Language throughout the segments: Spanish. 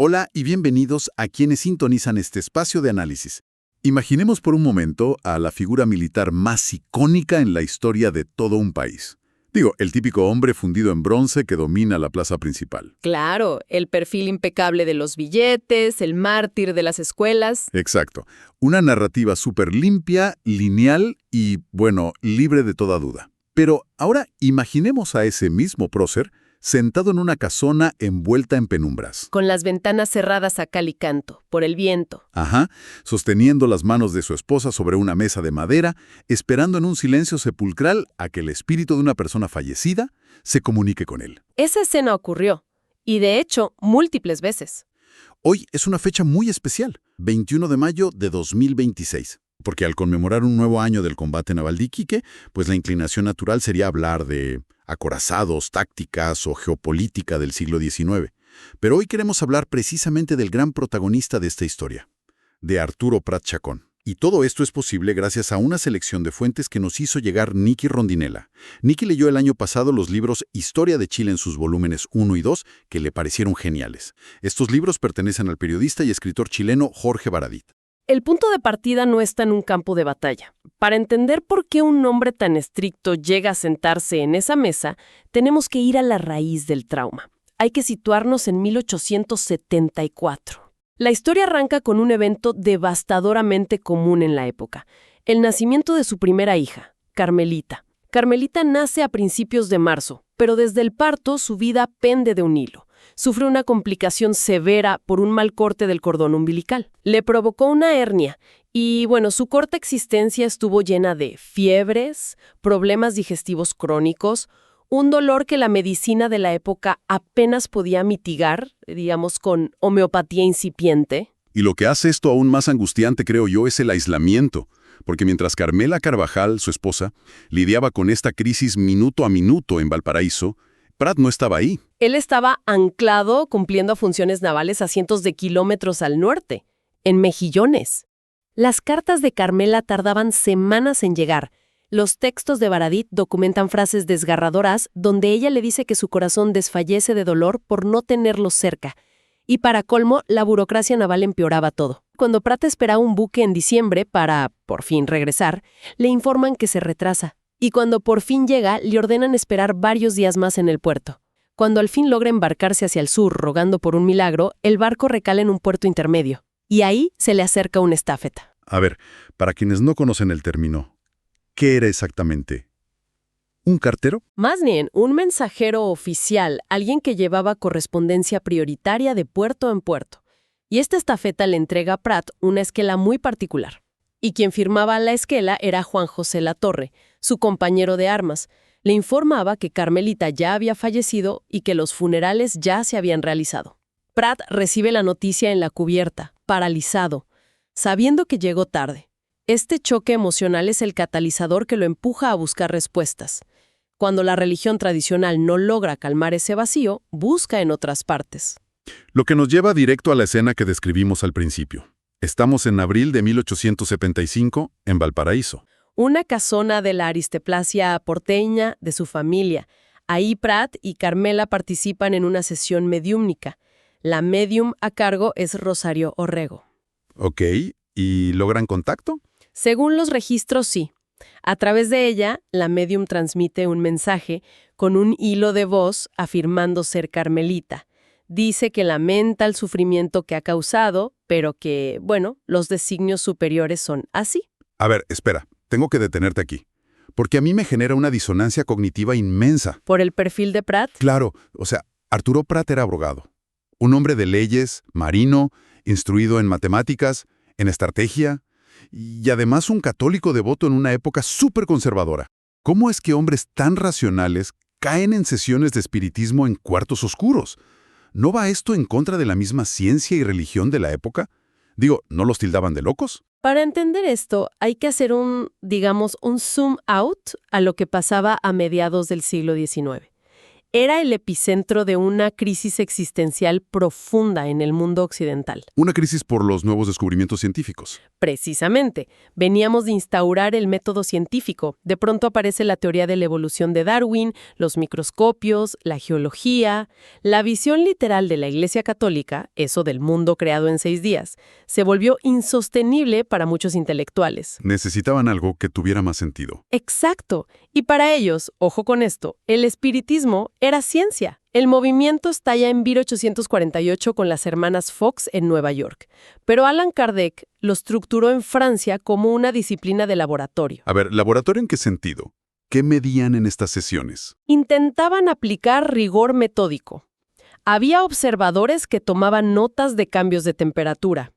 Hola y bienvenidos a quienes sintonizan este espacio de análisis. Imaginemos por un momento a la figura militar más icónica en la historia de todo un país. Digo, el típico hombre fundido en bronce que domina la plaza principal. Claro, el perfil impecable de los billetes, el mártir de las escuelas. Exacto. Una narrativa súper limpia, lineal y, bueno, libre de toda duda. Pero ahora imaginemos a ese mismo prócer sentado en una casona envuelta en penumbras. Con las ventanas cerradas a cal y canto, por el viento. Ajá, sosteniendo las manos de su esposa sobre una mesa de madera, esperando en un silencio sepulcral a que el espíritu de una persona fallecida se comunique con él. Esa escena ocurrió, y de hecho, múltiples veces. Hoy es una fecha muy especial, 21 de mayo de 2026. Porque al conmemorar un nuevo año del combate naval de Iquique, pues la inclinación natural sería hablar de acorazados, tácticas o geopolítica del siglo XIX. Pero hoy queremos hablar precisamente del gran protagonista de esta historia, de Arturo Prat Chacón. Y todo esto es posible gracias a una selección de fuentes que nos hizo llegar Nicky Rondinella. Nicky leyó el año pasado los libros Historia de Chile en sus volúmenes 1 y 2, que le parecieron geniales. Estos libros pertenecen al periodista y escritor chileno Jorge Baradit. El punto de partida no está en un campo de batalla. Para entender por qué un hombre tan estricto llega a sentarse en esa mesa, tenemos que ir a la raíz del trauma. Hay que situarnos en 1874. La historia arranca con un evento devastadoramente común en la época: el nacimiento de su primera hija, Carmelita. Carmelita nace a principios de marzo, pero desde el parto su vida pende de un hilo. Sufre una complicación severa por un mal corte del cordón umbilical. Le provocó una hernia y, su corta existencia estuvo llena de fiebres, problemas digestivos crónicos, un dolor que la medicina de la época apenas podía mitigar, digamos, con homeopatía incipiente. Y lo que hace esto aún más angustiante, creo yo, es el aislamiento. Porque mientras Carmela Carvajal, su esposa, lidiaba con esta crisis minuto a minuto en Valparaíso, Prat no estaba ahí. Él estaba anclado cumpliendo funciones navales a cientos de kilómetros al norte, en Mejillones. Las cartas de Carmela tardaban semanas en llegar. Los textos de Baradit documentan frases desgarradoras donde ella le dice que su corazón desfallece de dolor por no tenerlo cerca. Y para colmo, la burocracia naval empeoraba todo. Cuando Prat espera un buque en diciembre para, por fin, regresar, le informan que se retrasa. Y cuando por fin llega, le ordenan esperar varios días más en el puerto. Cuando al fin logra embarcarse hacia el sur, rogando por un milagro, el barco recala en un puerto intermedio. Y ahí se le acerca un estafeta. A ver, para quienes no conocen el término, ¿qué era exactamente? ¿Un cartero? Más bien, un mensajero oficial, alguien que llevaba correspondencia prioritaria de puerto en puerto. Y esta estafeta le entrega a Prat una esquela muy particular. Y quien firmaba la esquela era Juan José Latorre, su compañero de armas. Le informaba que Carmelita ya había fallecido y que los funerales ya se habían realizado. Prat recibe la noticia en la cubierta, paralizado, sabiendo que llegó tarde. Este choque emocional es el catalizador que lo empuja a buscar respuestas. Cuando la religión tradicional no logra calmar ese vacío, busca en otras partes. Lo que nos lleva directo a la escena que describimos al principio. Estamos en abril de 1875 en Valparaíso. Una casona de la aristeplasia porteña de su familia. Ahí Prat y Carmela participan en una sesión mediúmnica. La medium a cargo es Rosario Orrego. Ok, ¿y logran contacto? Según los registros, sí. A través de ella, la medium transmite un mensaje con un hilo de voz afirmando ser Carmelita. Dice que lamenta el sufrimiento que ha causado, pero que, los designios superiores son así. A ver, espera, tengo que detenerte aquí. Porque a mí me genera una disonancia cognitiva inmensa. ¿Por el perfil de Prat? Claro, Arturo Prat era abogado. Un hombre de leyes, marino, instruido en matemáticas, en estrategia, y además un católico devoto en una época súper conservadora. ¿Cómo es que hombres tan racionales caen en sesiones de espiritismo en cuartos oscuros? ¿No va esto en contra de la misma ciencia y religión de la época? Digo, ¿no los tildaban de locos? Para entender esto, hay que hacer un zoom out a lo que pasaba a mediados del siglo XIX. era el epicentro de una crisis existencial profunda en el mundo occidental. Una crisis por los nuevos descubrimientos científicos. Precisamente, veníamos de instaurar el método científico. De pronto aparece la teoría de la evolución de Darwin, los microscopios, la geología. La visión literal de la Iglesia Católica, eso del mundo creado en 6 días, se volvió insostenible para muchos intelectuales. Necesitaban algo que tuviera más sentido. Exacto. Y para ellos, ojo con esto, el espiritismo era ciencia. El movimiento estalla en 1848 con las hermanas Fox en Nueva York, pero Allan Kardec lo estructuró en Francia como una disciplina de laboratorio. A ver, ¿laboratorio en qué sentido? ¿Qué medían en estas sesiones? Intentaban aplicar rigor metódico. Había observadores que tomaban notas de cambios de temperatura.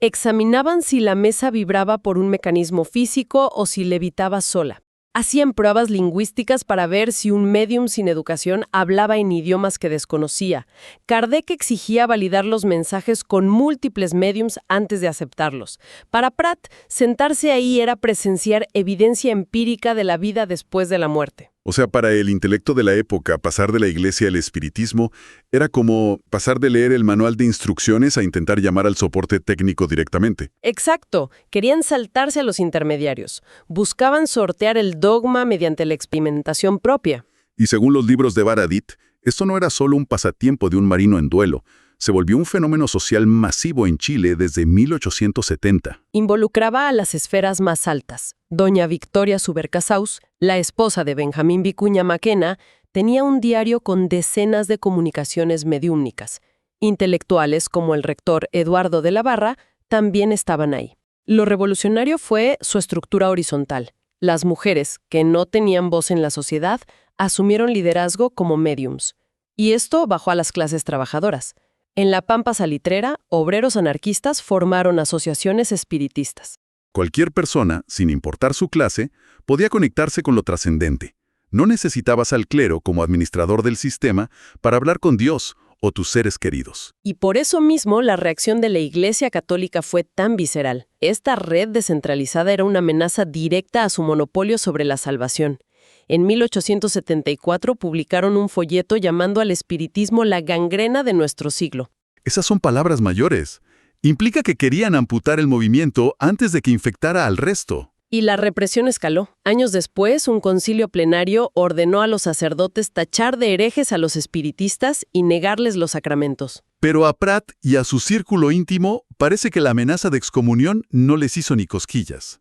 Examinaban si la mesa vibraba por un mecanismo físico o si levitaba sola. Hacían pruebas lingüísticas para ver si un médium sin educación hablaba en idiomas que desconocía. Kardec exigía validar los mensajes con múltiples médiums antes de aceptarlos. Para Pratt, sentarse ahí era presenciar evidencia empírica de la vida después de la muerte. O sea, para el intelecto de la época, pasar de la iglesia al espiritismo era como pasar de leer el manual de instrucciones a intentar llamar al soporte técnico directamente. Exacto. Querían saltarse a los intermediarios. Buscaban sortear el dogma mediante la experimentación propia. Y según los libros de Baradit, esto no era solo un pasatiempo de un marino en duelo. Se volvió un fenómeno social masivo en Chile desde 1870. Involucraba a las esferas más altas. Doña Victoria Subercasaus, la esposa de Benjamín Vicuña Maquena, tenía un diario con decenas de comunicaciones mediúmnicas. Intelectuales como el rector Eduardo de la Barra también estaban ahí. Lo revolucionario fue su estructura horizontal. Las mujeres, que no tenían voz en la sociedad, asumieron liderazgo como médiums. Y esto bajó a las clases trabajadoras. En la Pampa Salitrera, obreros anarquistas formaron asociaciones espiritistas. Cualquier persona, sin importar su clase, podía conectarse con lo trascendente. No necesitabas al clero como administrador del sistema para hablar con Dios o tus seres queridos. Y por eso mismo la reacción de la Iglesia Católica fue tan visceral. Esta red descentralizada era una amenaza directa a su monopolio sobre la salvación. En 1874 publicaron un folleto llamando al espiritismo la gangrena de nuestro siglo. Esas son palabras mayores. Implica que querían amputar el movimiento antes de que infectara al resto. Y la represión escaló. Años después, un concilio plenario ordenó a los sacerdotes tachar de herejes a los espiritistas y negarles los sacramentos. Pero a Pratt y a su círculo íntimo parece que la amenaza de excomunión no les hizo ni cosquillas.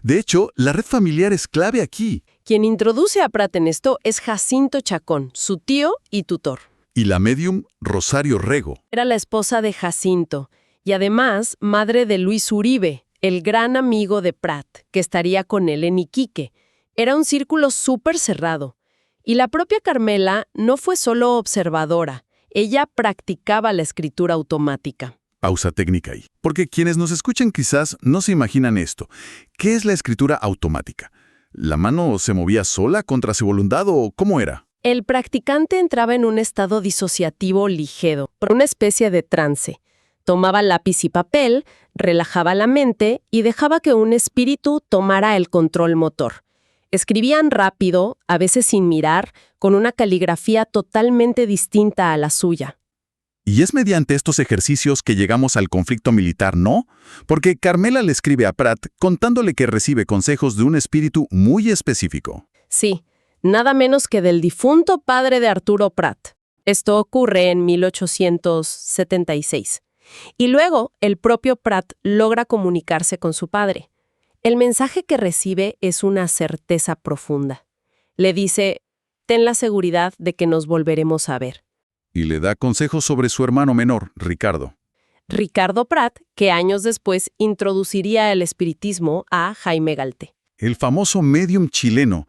De hecho, la red familiar es clave aquí. Quien introduce a Pratt en esto es Jacinto Chacón, su tío y tutor. Y la médium Rosario Rego. Era la esposa de Jacinto y además madre de Luis Uribe, el gran amigo de Pratt, que estaría con él en Iquique. Era un círculo súper cerrado. Y la propia Carmela no fue solo observadora, ella practicaba la escritura automática. Pausa técnica ahí. Porque quienes nos escuchan quizás no se imaginan esto. ¿Qué es la escritura automática? ¿La mano se movía sola contra su voluntad o cómo era? El practicante entraba en un estado disociativo ligero, por una especie de trance. Tomaba lápiz y papel, relajaba la mente y dejaba que un espíritu tomara el control motor. Escribían rápido, a veces sin mirar, con una caligrafía totalmente distinta a la suya. Y es mediante estos ejercicios que llegamos al conflicto militar, ¿no? Porque Carmela le escribe a Pratt contándole que recibe consejos de un espíritu muy específico. Sí, nada menos que del difunto padre de Arturo Pratt. Esto ocurre en 1876. Y luego, el propio Pratt logra comunicarse con su padre. El mensaje que recibe es una certeza profunda. Le dice, ten la seguridad de que nos volveremos a ver. Y le da consejos sobre su hermano menor, Ricardo. Ricardo Pratt, que años después introduciría el espiritismo a Jaime Galte. El famoso médium chileno,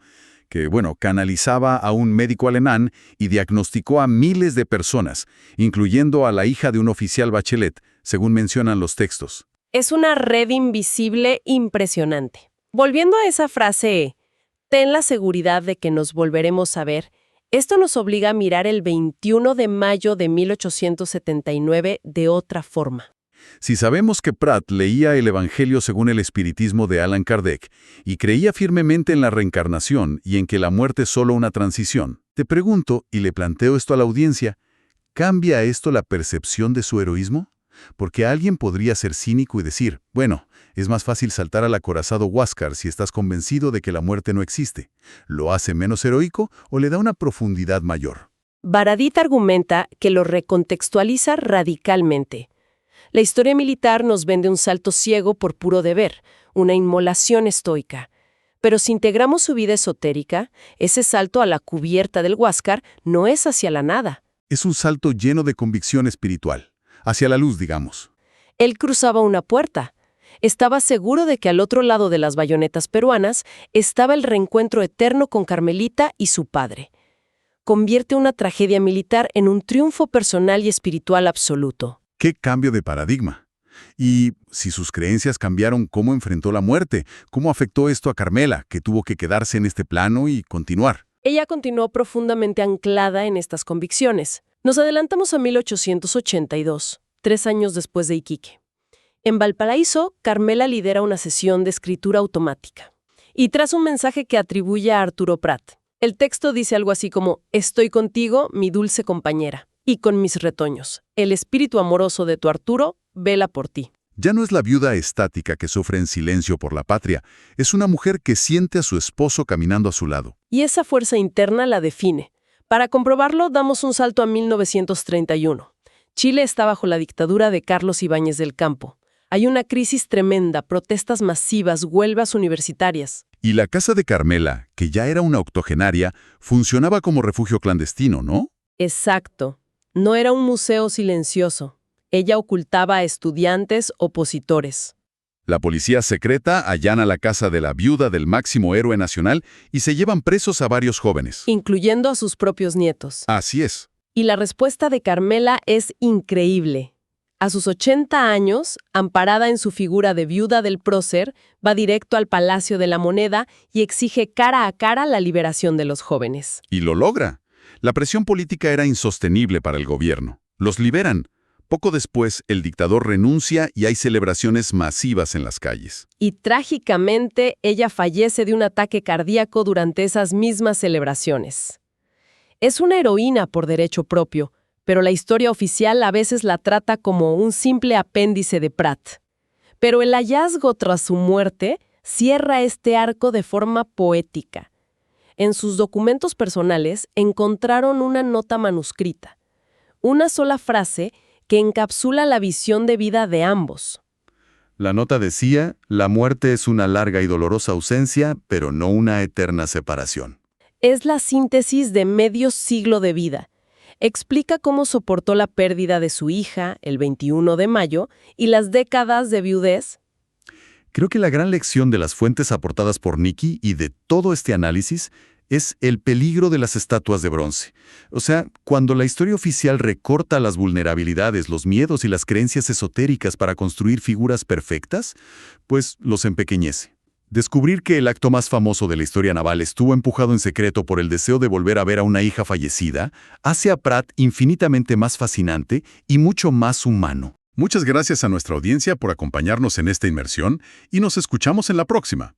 que, canalizaba a un médico alemán y diagnosticó a miles de personas, incluyendo a la hija de un oficial Bachelet, según mencionan los textos. Es una red invisible impresionante. Volviendo a esa frase, ten la seguridad de que nos volveremos a ver, esto nos obliga a mirar el 21 de mayo de 1879 de otra forma. Si sabemos que Pratt leía el Evangelio según el espiritismo de Allan Kardec y creía firmemente en la reencarnación y en que la muerte es solo una transición, te pregunto, y le planteo esto a la audiencia, ¿cambia esto la percepción de su heroísmo? Porque alguien podría ser cínico y decir, bueno, es más fácil saltar al acorazado Huáscar si estás convencido de que la muerte no existe. ¿Lo hace menos heroico o le da una profundidad mayor? Baradit argumenta que lo recontextualiza radicalmente. La historia militar nos vende un salto ciego por puro deber, una inmolación estoica. Pero si integramos su vida esotérica, ese salto a la cubierta del Huáscar no es hacia la nada. Es un salto lleno de convicción espiritual, hacia la luz, digamos. Él cruzaba una puerta. Estaba seguro de que al otro lado de las bayonetas peruanas estaba el reencuentro eterno con Carmelita y su padre. Convierte una tragedia militar en un triunfo personal y espiritual absoluto. ¡Qué cambio de paradigma! Y si sus creencias cambiaron, ¿cómo enfrentó la muerte? ¿Cómo afectó esto a Carmela, que tuvo que quedarse en este plano y continuar? Ella continuó profundamente anclada en estas convicciones. Nos adelantamos a 1882, 3 años después de Iquique. En Valparaíso, Carmela lidera una sesión de escritura automática y traza un mensaje que atribuye a Arturo Prat. El texto dice algo así como: «Estoy contigo, mi dulce compañera, y con mis retoños. El espíritu amoroso de tu Arturo vela por ti». Ya no es la viuda estática que sufre en silencio por la patria, es una mujer que siente a su esposo caminando a su lado. Y esa fuerza interna la define. Para comprobarlo, damos un salto a 1931. Chile está bajo la dictadura de Carlos Ibáñez del Campo. Hay una crisis tremenda, protestas masivas, huelgas universitarias. Y la casa de Carmela, que ya era una octogenaria, funcionaba como refugio clandestino, ¿no? Exacto. No era un museo silencioso. Ella ocultaba a estudiantes opositores. La policía secreta allana la casa de la viuda del máximo héroe nacional y se llevan presos a varios jóvenes. Incluyendo a sus propios nietos. Así es. Y la respuesta de Carmela es increíble. A sus 80 años, amparada en su figura de viuda del prócer, va directo al Palacio de la Moneda y exige cara a cara la liberación de los jóvenes. Y lo logra. La presión política era insostenible para el gobierno. Los liberan. Poco después, el dictador renuncia y hay celebraciones masivas en las calles. Y trágicamente, ella fallece de un ataque cardíaco durante esas mismas celebraciones. Es una heroína por derecho propio, pero la historia oficial a veces la trata como un simple apéndice de Prat. Pero el hallazgo tras su muerte cierra este arco de forma poética. En sus documentos personales encontraron una nota manuscrita, una sola frase que encapsula la visión de vida de ambos. La nota decía, la muerte es una larga y dolorosa ausencia, pero no una eterna separación. Es la síntesis de medio siglo de vida. Explica cómo soportó la pérdida de su hija, el 21 de mayo, y las décadas de viudez. Creo que la gran lección de las fuentes aportadas por Nikki y de todo este análisis es el peligro de las estatuas de bronce. O sea, cuando la historia oficial recorta las vulnerabilidades, los miedos y las creencias esotéricas para construir figuras perfectas, pues los empequeñece. Descubrir que el acto más famoso de la historia naval estuvo empujado en secreto por el deseo de volver a ver a una hija fallecida, hace a Prat infinitamente más fascinante y mucho más humano. Muchas gracias a nuestra audiencia por acompañarnos en esta inmersión y nos escuchamos en la próxima.